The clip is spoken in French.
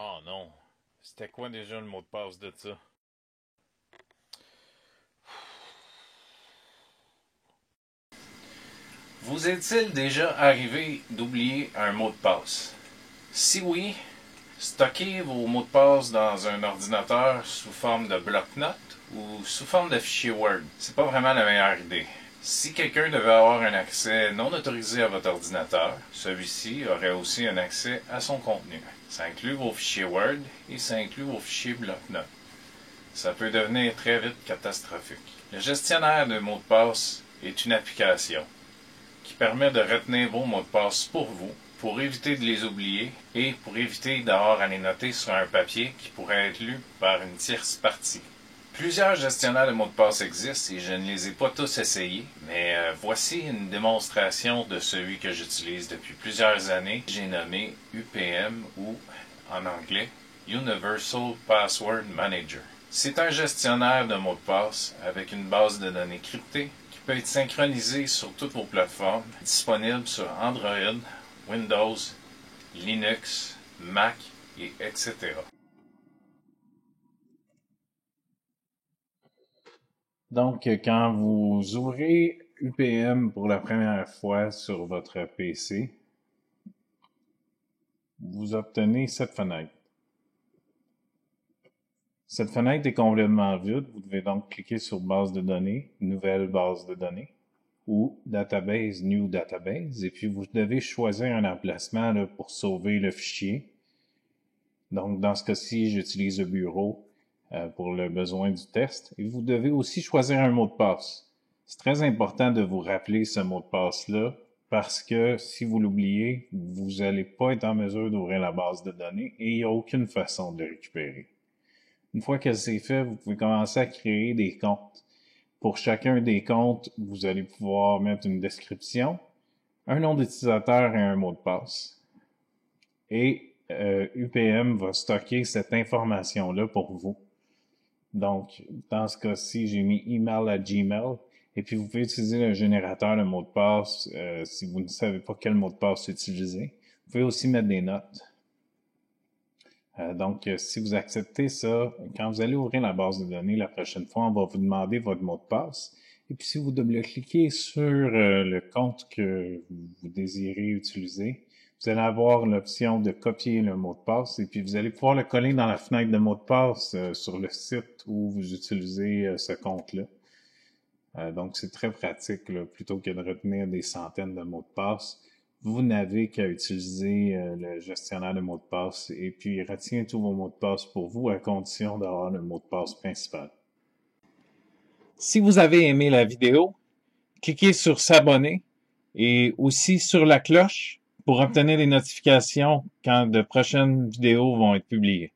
Oh non. C'était quoi déjà le mot de passe de ça? Vous est-il déjà arrivé d'oublier un mot de passe? Si oui, stockez vos mots de passe dans un ordinateur sous forme de bloc-notes ou sous forme de fichier Word. C'est pas vraiment la meilleure idée. Si quelqu'un devait avoir un accès non autorisé à votre ordinateur, celui-ci aurait aussi un accès à son contenu. Ça inclut vos fichiers Word et ça inclut vos fichiers bloc-notes. Ça peut devenir très vite catastrophique. Le gestionnaire de mots de passe est une application qui permet de retenir vos mots de passe pour vous, pour éviter de les oublier et pour éviter d'avoir à les noter sur un papier qui pourrait être lu par une tierce partie. Plusieurs gestionnaires de mots de passe existent et je ne les ai pas tous essayés, mais voici une démonstration de celui que j'utilise depuis plusieurs années. J'ai nommé UPM ou, en anglais, Universal Password Manager. C'est un gestionnaire de mots de passe avec une base de données cryptée qui peut être synchronisée sur toutes vos plateformes, disponible sur Android, Windows, Linux, Mac et etc. Donc, quand vous ouvrez UPM pour la première fois sur votre PC, vous obtenez cette fenêtre. Cette fenêtre est complètement vide. Vous devez donc cliquer sur Base de données, Nouvelle base de données, ou Database, New Database, et puis vous devez choisir un emplacement là, pour sauver le fichier. Donc, dans ce cas-ci, j'utilise le bureau pour le besoin du test. Et vous devez aussi choisir un mot de passe. C'est très important de vous rappeler ce mot de passe-là parce que si vous l'oubliez, vous n'allez pas être en mesure d'ouvrir la base de données et il n'y a aucune façon de le récupérer. Une fois que c'est fait, vous pouvez commencer à créer des comptes. Pour chacun des comptes, vous allez pouvoir mettre une description, un nom d'utilisateur et un mot de passe. Et UPM va stocker cette information-là pour vous. Donc, dans ce cas-ci, j'ai mis email à Gmail. Et puis, vous pouvez utiliser le générateur de mots de passe si vous ne savez pas quel mot de passe utiliser. Vous pouvez aussi mettre des notes. Donc, si vous acceptez ça, quand vous allez ouvrir la base de données la prochaine fois, on va vous demander votre mot de passe. Et puis, si vous double-cliquez sur le compte que vous désirez utiliser, vous allez avoir l'option de copier le mot de passe et puis vous allez pouvoir le coller dans la fenêtre de mot de passe sur le site où vous utilisez ce compte-là. Donc, c'est très pratique, là, plutôt que de retenir des centaines de mots de passe. Vous n'avez qu'à utiliser le gestionnaire de mots de passe et puis il retient tous vos mots de passe pour vous à condition d'avoir le mot de passe principal. Si vous avez aimé la vidéo, cliquez sur s'abonner et aussi sur la cloche pour obtenir des notifications quand de prochaines vidéos vont être publiées.